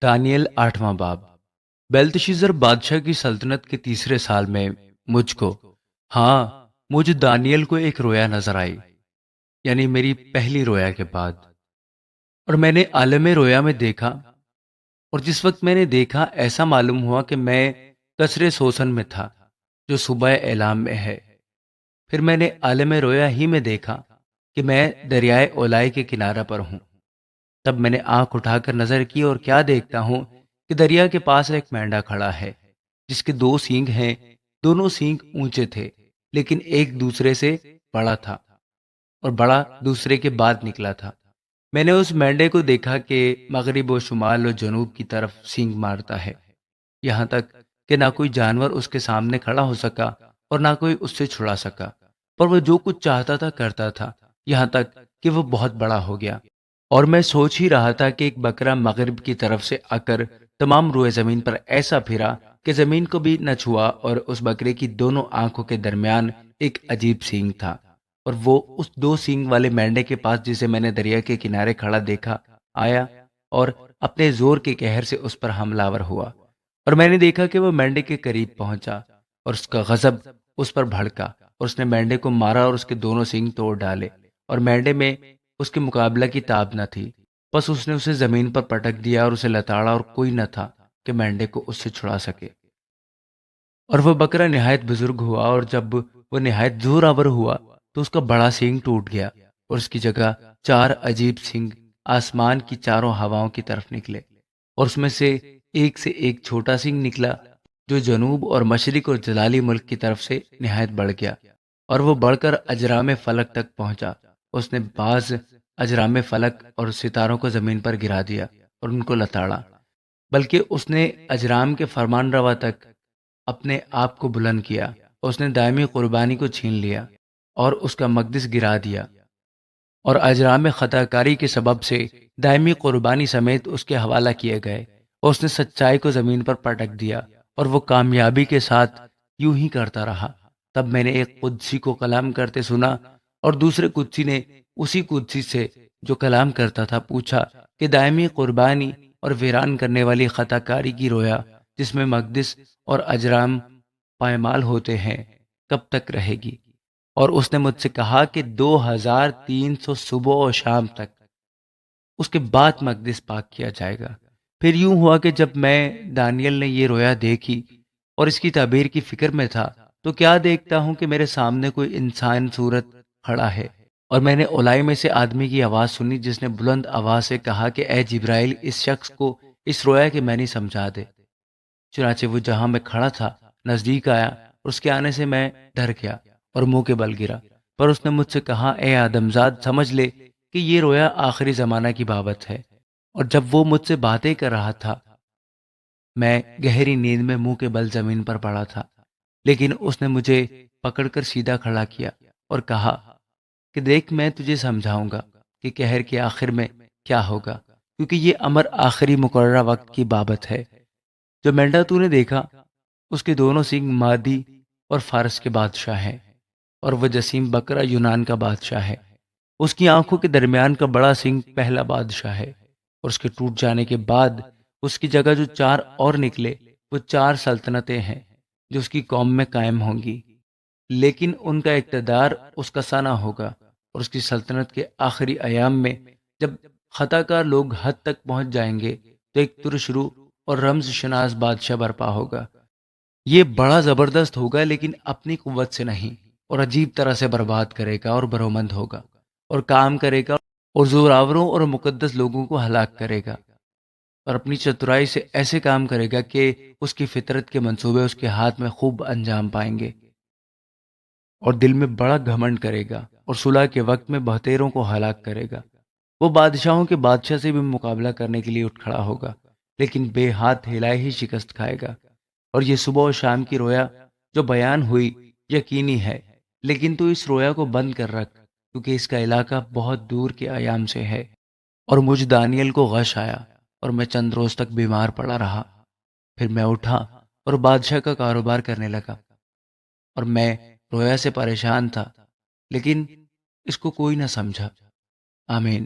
دانیل 8واں باب۔ بیلتشیزر بادشاہ کی سلطنت کے تیسرے سال میں مجھ کو ہاں مجھ دانیل کو ایک رویا نظر آئی، یعنی میری پہلی رویا کے بعد، اور میں نے عالم رویا میں دیکھا، اور جس وقت میں نے دیکھا ایسا معلوم ہوا کہ میں قصر سوسن میں تھا جو صوبہ اعلام میں ہے۔ پھر میں نے عالم رویا ہی میں دیکھا کہ میں دریائے اولائی کے کنارہ پر ہوں۔ تب میں نے آنکھ اٹھا کر نظر کی اور کیا دیکھتا ہوں کہ دریا کے پاس ایک مینڈا کھڑا ہے جس کے دو سینگ ہیں، دونوں سینگ اونچے تھے لیکن ایک دوسرے سے بڑا تھا، اور بڑا دوسرے کے بعد نکلا تھا۔ میں نے اس مینڈے کو دیکھا کہ مغرب و شمال و جنوب کی طرف سینگ مارتا ہے، یہاں تک کہ نہ کوئی جانور اس کے سامنے کھڑا ہو سکا اور نہ کوئی اس سے چھڑا سکا، پر وہ جو کچھ چاہتا تھا کرتا تھا، یہاں تک کہ وہ بہت بڑا ہو گیا۔ اور میں سوچ ہی رہا تھا کہ ایک بکرا مغرب کی طرف سے آ کر تمام روئے زمین پر ایسا پھرا کہ زمین کو بھی نہ چھوا، اور اس بکرے کی دونوں آنکھوں کے درمیان ایک عجیب سینگ تھا، اور وہ اس دو سینگ والے مینڈے کے پاس جسے میں نے دریا کے کنارے کھڑا دیکھا آیا اور اپنے زور کے قہر سے اس پر حملہ آور ہوا۔ اور میں نے دیکھا کہ وہ مینڈے کے قریب پہنچا اور اس کا غضب اس پر بھڑکا، اور اس نے مینڈے کو مارا اور اس کے دونوں سینگ توڑ ڈالے، اور مینڈے میں اس کے مقابلہ کی تاب نہ تھی۔ بس اس نے اسے زمین پر پٹک دیا اور اسے لتاڑا، اور کوئی نہ تھا کہ مینڈے کو اس سے چھڑا سکے۔ اور وہ بکرا نہایت بزرگ ہوا، اور جب وہ نہایت زور آور ہوا تو اس کا بڑا سینگ ٹوٹ گیا، اور اس کی جگہ چار عجیب سینگ آسمان کی چاروں ہواؤں کی طرف نکلے، اور اس میں سے ایک چھوٹا سینگ نکلا جو جنوب اور مشرق اور جلالی ملک کی طرف سے نہایت بڑھ گیا، اور وہ بڑھ کر اجرام فلک تک پہنچا۔ اس نے بعض اجرام فلک اور ستاروں کو زمین پر گرا دیا اور ان کو لتاڑا، بلکہ اس نے اجرام کے فرمان روا تک اپنے آپ کو بلند کیا، اور اس نے دائمی قربانی کو چھین لیا اور اس کا مقدس گرا دیا، اور اجرام خطا کاری کے سبب سے دائمی قربانی سمیت اس کے حوالہ کیے گئے، اور اس نے سچائی کو زمین پر پٹک دیا، اور وہ کامیابی کے ساتھ یوں ہی کرتا رہا۔ تب میں نے ایک قدسی کو کلام کرتے سنا، اور دوسرے قدسی نے اسی قدسی سے جو کلام کرتا تھا پوچھا کہ دائمی قربانی اور ویران کرنے والی خطا کاری کی رویا جس میں مقدس اور اجرام پائمال ہوتے ہیں کب تک رہے گی؟ اور اس نے مجھ سے کہا کہ 2300 صبح و شام تک، اس کے بعد مقدس پاک کیا جائے گا۔ پھر یوں ہوا کہ جب میں دانیل نے یہ رویا دیکھی اور اس کی تعبیر کی فکر میں تھا، تو کیا دیکھتا ہوں کہ میرے سامنے کوئی انسان صورت کھڑا ہے، اور میں نے اولائی میں سے آدمی کی آواز سنی جس نے بلند آواز سے کہا کہ اے جبرائیل، اس شخص کو اس رویا کے معنی سمجھا دے۔ چنانچہ وہ جہاں میں کھڑا تھا نزدیک آیا، اور اس کے آنے سے میں ڈر گیا اور منہ کے بل گرا، پر اس نے مجھ سے کہا اے آدم زاد، سمجھ لے کہ یہ رویا آخری زمانہ کی بابت ہے۔ اور جب وہ مجھ سے باتیں کر رہا تھا میں گہری نیند میں منہ کے بل زمین پر پڑا تھا، لیکن اس نے مجھے پکڑ کر سیدھا کھڑا کیا اور کہا کہ دیکھ، میں تجھے سمجھاؤں گا کہ قہر کے آخر میں کیا ہوگا، کیونکہ یہ امر آخری مقررہ وقت کی بابت ہے۔ جو مینڈا تو نے دیکھا اس کے دونوں سینگ مادی اور فارس کے بادشاہ ہیں، اور وہ جسیم بکرا یونان کا بادشاہ ہے۔ اس کی آنکھوں کے درمیان کا بڑا سینگ پہلا بادشاہ ہے، اور اس کے ٹوٹ جانے کے بعد اس کی جگہ جو چار اور نکلے وہ چار سلطنتیں ہیں جو اس کی قوم میں قائم ہوں گی، لیکن ان کا اقتدار اس کا سا نہ ہوگا، اور اس کی سلطنت کے آخری ایام میں جب خطا کار لوگ حد تک پہنچ جائیں گے تو ایک ترش روح اور رمز شناس بادشاہ برپا ہوگا۔ یہ بڑا زبردست ہوگا لیکن اپنی قوت سے نہیں، اور عجیب طرح سے برباد کرے گا اور برومند ہوگا اور کام کرے گا، اور زوراوروں اور مقدس لوگوں کو ہلاک کرے گا، اور اپنی چترائی سے ایسے کام کرے گا کہ اس کی فطرت کے منصوبے اس کے ہاتھ میں خوب انجام پائیں گے، اور دل میں بڑا گھمنڈ کرے گا، اور صلح کے وقت میں بہتیروں کو ہلاک کرے گا۔ وہ بادشاہوں کے بادشاہ سے بھی مقابلہ کرنے کے لیے اٹھ کھڑا ہوگا، لیکن بے ہاتھ ہلائے ہی شکست کھائے گا۔ اور یہ صبح و شام کی رویا جو بیان ہوئی یقینی ہے، لیکن تو اس رویا کو بند کر رکھ، کیونکہ اس کا علاقہ بہت دور کے ایام سے ہے۔ اور مجھ دانیل کو غش آیا، اور میں چند روز تک بیمار پڑا رہا۔ پھر میں اٹھا اور بادشاہ کا کاروبار کرنے لگا، اور میں رویا سے پریشان تھا، لیکن اس کو کوئی نہ سمجھا۔ آمین۔